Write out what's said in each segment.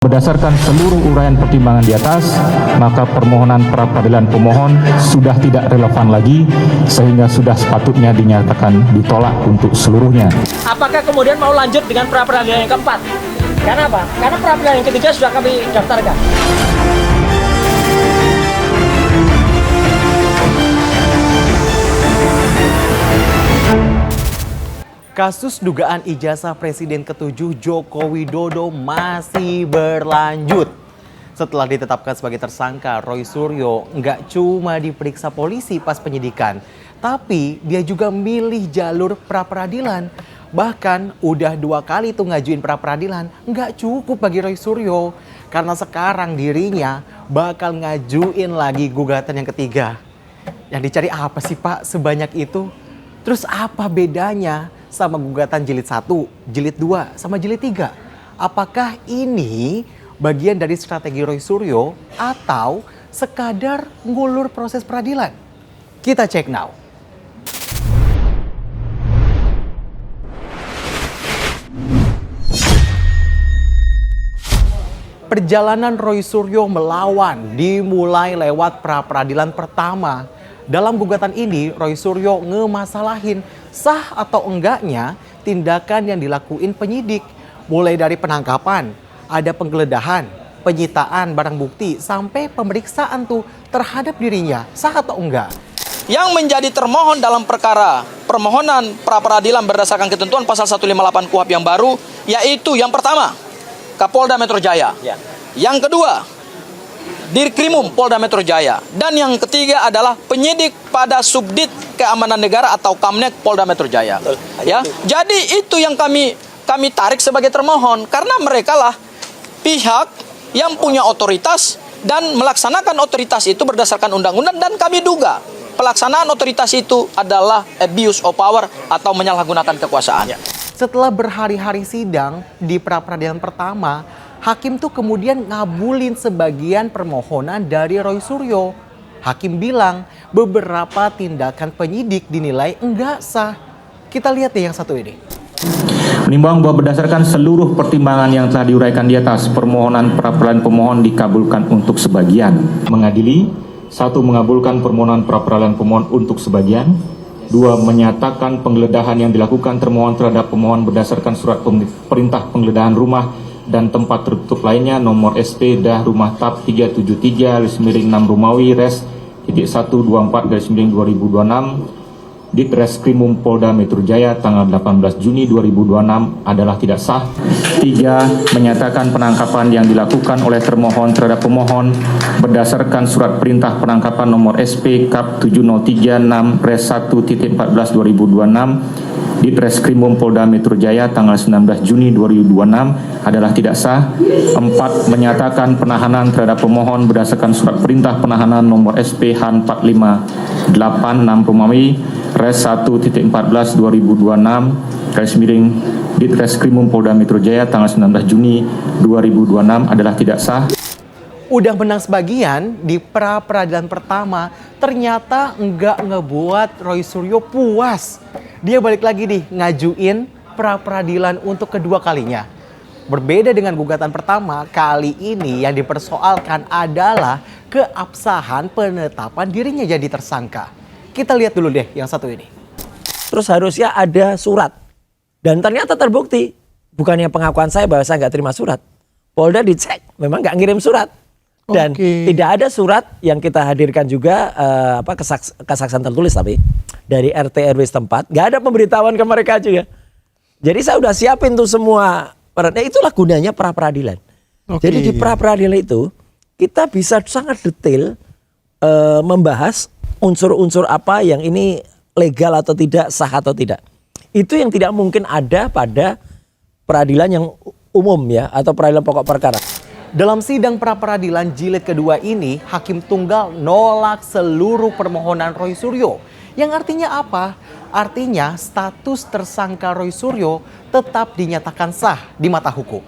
Berdasarkan seluruh uraian pertimbangan di atas, maka permohonan pra-peradilan pemohon sudah tidak relevan lagi sehingga sudah sepatutnya dinyatakan ditolak untuk seluruhnya. Apakah kemudian mau lanjut dengan pra-peradilan yang keempat? Karena apa? Karena pra-peradilan yang ketiga sudah kami daftarkan. Kasus dugaan ijazah Presiden ke-7 Joko Widodo masih berlanjut. Setelah ditetapkan sebagai tersangka, Roy Suryo nggak cuma diperiksa polisi pas penyidikan, tapi dia juga milih jalur pra-peradilan. Bahkan udah 2 kali tuh ngajuin pra-peradilan, nggak cukup bagi Roy Suryo. Karena sekarang dirinya bakal ngajuin lagi gugatan yang ketiga. Yang dicari apa sih Pak sebanyak itu? Terus apa bedanya sama gugatan jilid 1, jilid 2, sama jilid 3? Apakah ini bagian dari strategi Roy Suryo atau sekadar ngulur proses peradilan? Kita cek now. Perjalanan Roy Suryo melawan dimulai lewat pra-peradilan pertama. Dalam gugatan ini, Roy Suryo ngemasalahin sah atau enggaknya tindakan yang dilakuin penyidik. Mulai dari penangkapan, ada penggeledahan, penyitaan barang bukti, sampai pemeriksaan tuh terhadap dirinya, sah atau enggak. Yang menjadi termohon dalam perkara permohonan pra-peradilan berdasarkan ketentuan pasal 158 KUHP yang baru, yaitu yang pertama, Kapolda Metro Jaya. Ya. Yang kedua, Dirkrimum Polda Metro Jaya. Dan yang ketiga adalah penyidik pada Subdit Keamanan Negara atau Kamnek Polda Metro Jaya. Ya, jadi itu yang kami tarik sebagai termohon karena mereka lah pihak yang punya otoritas dan melaksanakan otoritas itu berdasarkan undang-undang, dan kami duga pelaksanaan otoritas itu adalah abuse of power atau menyalahgunakan kekuasaan. Setelah berhari-hari sidang di pra-peradilan pertama, hakim tuh kemudian ngabulin sebagian permohonan dari Roy Suryo. Hakim bilang beberapa tindakan penyidik dinilai enggak sah. Kita lihat deh yang satu ini. Menimbang bahwa berdasarkan seluruh pertimbangan yang telah diuraikan di atas, permohonan pra-peradilan pemohon dikabulkan untuk sebagian. Mengadili, 1. Mengabulkan permohonan pra-peradilan pemohon untuk sebagian. 2. Menyatakan penggeledahan yang dilakukan termohon terhadap pemohon berdasarkan surat perintah penggeledahan rumah dan tempat tertutup lainnya nomor SP dah rumah TAP 373/6 Romawi Res .124/2026 Ditreskrimum Polda Metro Jaya tanggal 18 Juni 2026 adalah tidak sah. 3. Menyatakan penangkapan yang dilakukan oleh termohon terhadap pemohon berdasarkan surat perintah penangkapan nomor SP Kap 7036 Res 1.14/2026 Ditreskrimum Polda Metro Jaya tanggal 19 Juni 2026 adalah tidak sah. 4. Menyatakan penahanan terhadap pemohon berdasarkan surat perintah penahanan nomor SP Han 458 6 Romawi Res 1.14/2026 Ditreskrimum Polda Metro Jaya tanggal 19 Juni 2026 adalah tidak sah. Udah menang sebagian di pra-peradilan pertama, ternyata enggak ngebuat Roy Suryo puas. Dia balik lagi nih ngajuin pra-peradilan untuk kedua kalinya. Berbeda dengan gugatan pertama, kali ini yang dipersoalkan adalah keabsahan penetapan dirinya jadi tersangka. Kita lihat dulu deh yang satu ini. Terus harusnya ada surat. Dan ternyata terbukti. Bukannya pengakuan saya bahwa saya nggak terima surat. Polda dicek, memang nggak ngirim surat. Dan tidak ada surat yang kita hadirkan juga kesaksian tertulis tapi dari RT RW setempat, nggak ada pemberitahuan ke mereka juga. Jadi saya udah siapin tuh semua. Itulah gunanya pra-peradilan. Jadi di pra-peradilan itu kita bisa sangat detail membahas unsur-unsur apa yang ini legal atau tidak, sah atau tidak. Itu yang tidak mungkin ada pada peradilan yang umum ya atau peradilan pokok perkara. Dalam sidang pra-peradilan jilid kedua ini, Hakim Tunggal nolak seluruh permohonan Roy Suryo. Yang artinya apa? Artinya status tersangka Roy Suryo tetap dinyatakan sah di mata hukum.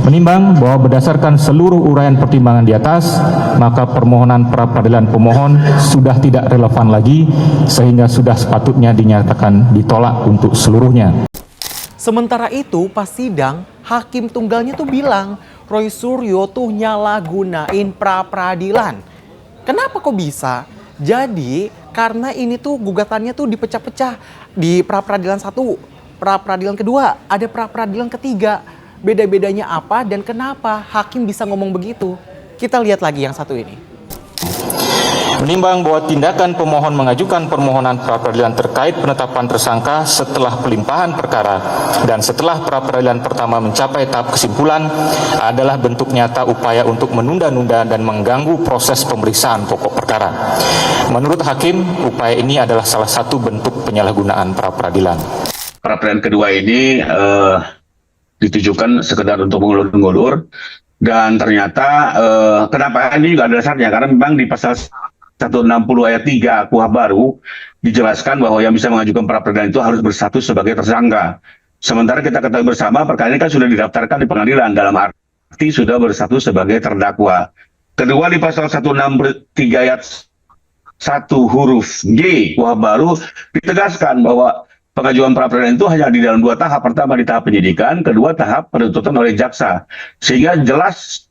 Menimbang bahwa berdasarkan seluruh uraian pertimbangan di atas, maka permohonan pra-peradilan pemohon sudah tidak relevan lagi sehingga sudah sepatutnya dinyatakan ditolak untuk seluruhnya. Sementara itu pas sidang, Hakim Tunggalnya tuh bilang Roy Suryo tuh nyalagunain pra-peradilan. Kenapa kok bisa? Jadi karena ini tuh gugatannya tuh dipecah-pecah di pra-peradilan 1, pra-peradilan kedua, ada pra-peradilan ketiga. Beda-bedanya apa dan kenapa hakim bisa ngomong begitu? Kita lihat lagi yang satu ini. Menimbang bahwa tindakan pemohon mengajukan permohonan pra-peradilan terkait penetapan tersangka setelah pelimpahan perkara dan setelah pra-peradilan pertama mencapai tahap kesimpulan adalah bentuk nyata upaya untuk menunda-nunda dan mengganggu proses pemeriksaan pokok perkara. Menurut hakim, upaya ini adalah salah satu bentuk penyalahgunaan pra-peradilan. Pra-peradilan kedua ini ditujukan sekedar untuk mengulur-ngulur, dan ternyata kenapa ini juga ada dasarnya, karena memang di pasal 160 ayat 3 KUHP baru dijelaskan bahwa yang bisa mengajukan pra-peradilan itu harus berstatus sebagai tersangka. Sementara kita ketahui bersama perkara ini kan sudah didaftarkan di pengadilan, dalam arti sudah berstatus sebagai terdakwa. Kedua, di pasal 163 ayat 1 huruf G KUHP baru ditegaskan bahwa pengajuan pra-peradilan itu hanya di dalam 2 tahap. Pertama di tahap penyidikan, kedua tahap penuntutan oleh jaksa. Sehingga jelas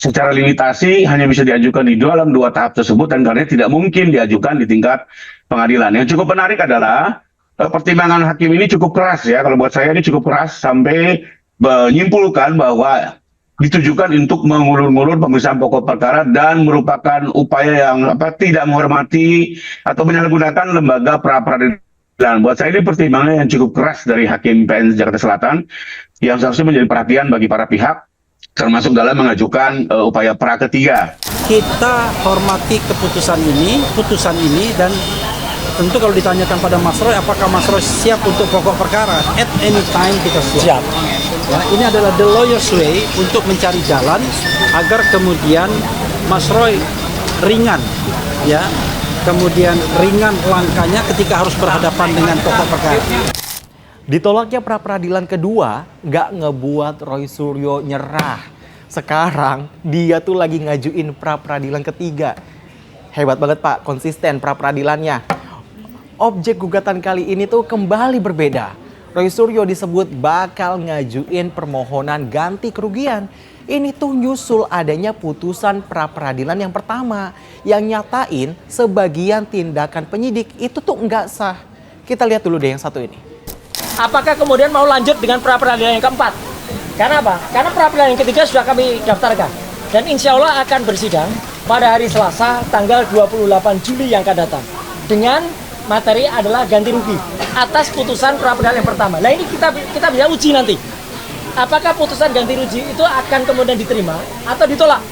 secara limitasi hanya bisa diajukan di dalam 2 tahap tersebut, dan karena tidak mungkin diajukan di tingkat pengadilan. Yang cukup menarik adalah pertimbangan hakim ini cukup keras ya. Kalau buat saya ini cukup keras sampai menyimpulkan bahwa ditujukan untuk mengulur-ngulur pemeriksaan pokok perkara dan merupakan upaya yang tidak menghormati atau menyalahgunakan lembaga pra-peradilan. Buat saya ini pertimbangan yang cukup keras dari Hakim PN Jakarta Selatan yang seharusnya menjadi perhatian bagi para pihak, termasuk dalam mengajukan upaya pra ketiga. Kita hormati putusan ini, dan tentu kalau ditanyakan pada Mas Roy, apakah Mas Roy siap untuk pokok perkara? At any time kita siap. Ya, ini adalah the lawyer's way untuk mencari jalan agar kemudian Mas Roy ringan, ya, kemudian ringan langkahnya ketika harus berhadapan dengan pokok perkara. Ditolaknya pra-peradilan kedua nggak ngebuat Roy Suryo nyerah. Sekarang dia tuh lagi ngajuin pra-peradilan ketiga. Hebat banget Pak, konsisten pra-peradilannya. Objek gugatan kali ini tuh kembali berbeda. Roy Suryo disebut bakal ngajuin permohonan ganti kerugian. Ini tuh nyusul adanya putusan pra-peradilan yang pertama yang nyatain sebagian tindakan penyidik itu tuh nggak sah. Kita lihat dulu deh yang satu ini. Apakah kemudian mau lanjut dengan pra-peradilan yang keempat? Karena apa? Karena pra-peradilan yang ketiga sudah kami daftarkan. Dan insya Allah akan bersidang pada hari Selasa tanggal 28 Juli yang akan datang. Dengan materi adalah ganti rugi atas putusan pra-peradilan yang pertama. Nah ini kita bisa uji nanti. Apakah putusan ganti rugi itu akan kemudian diterima atau ditolak?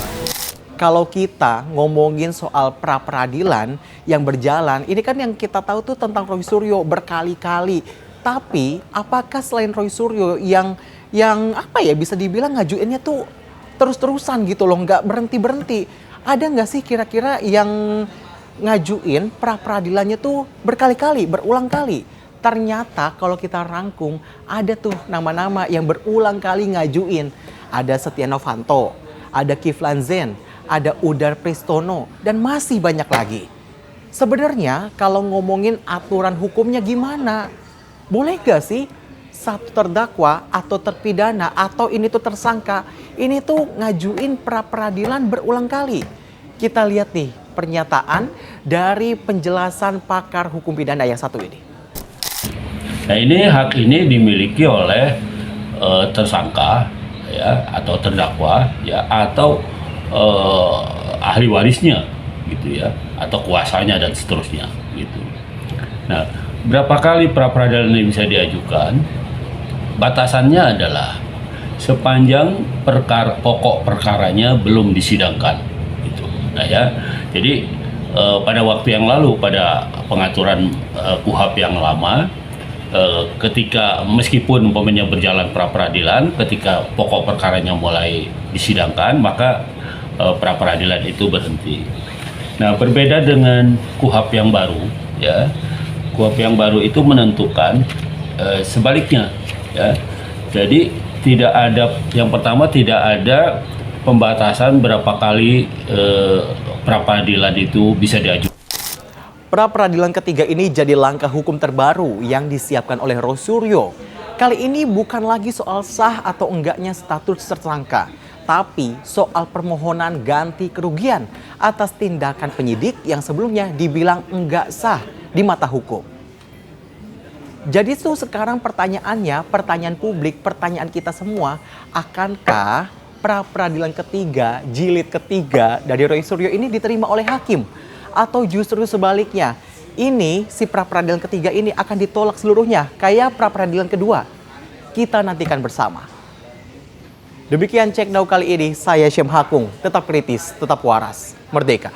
Kalau kita ngomongin soal pra-peradilan yang berjalan, ini kan yang kita tahu tuh tentang Roy Suryo berkali-kali. Tapi apakah selain Roy Suryo yang bisa dibilang ngajuinnya tuh terus-terusan gitu loh, nggak berhenti-berhenti. Ada nggak sih kira-kira yang ngajuin pra-peradilannya tuh berkali-kali, berulang kali? Ternyata kalau kita rangkum ada tuh nama-nama yang berulang kali ngajuin. Ada Setia Novanto, ada Kiflan Zen, ada Udar Pristono, dan masih banyak lagi. Sebenarnya kalau ngomongin aturan hukumnya gimana? Boleh gak sih satu terdakwa atau terpidana atau ini tuh tersangka, ini tuh ngajuin pra-peradilan berulang kali? Kita lihat nih pernyataan dari penjelasan pakar hukum pidana yang satu ini. Nah ini hak ini dimiliki oleh tersangka ya, atau terdakwa ya, atau ahli warisnya gitu ya, atau kuasanya dan seterusnya gitu. Nah, berapa kali pra-peradilan ini bisa diajukan? Batasannya adalah sepanjang pokok perkaranya belum disidangkan gitu. Nah ya, jadi pada waktu yang lalu pada pengaturan KUHP yang lama, ketika meskipun umpamanya berjalan pra-peradilan, ketika pokok perkaranya mulai disidangkan, maka pra-peradilan itu berhenti. Nah, berbeda dengan KUHP yang baru ya. KUHP yang baru itu menentukan sebaliknya ya. Jadi tidak ada, yang pertama tidak ada pembatasan berapa kali pra-peradilan itu bisa diajukan. Pra-peradilan ketiga ini jadi langkah hukum terbaru yang disiapkan oleh Roy Suryo. Kali ini bukan lagi soal sah atau enggaknya status tersangka, tetapi soal permohonan ganti kerugian atas tindakan penyidik yang sebelumnya dibilang enggak sah di mata hukum. Jadi tuh sekarang pertanyaannya, pertanyaan publik, pertanyaan kita semua, akankah pra-peradilan ketiga, jilid ketiga dari Roy Suryo ini diterima oleh hakim? Atau justru sebaliknya, ini si pra-peradilan ketiga ini akan ditolak seluruhnya kayak pra-peradilan kedua? Kita nantikan bersama. Demikian Cek Now kali ini, saya Syem Hakung, tetap kritis, tetap waras, merdeka.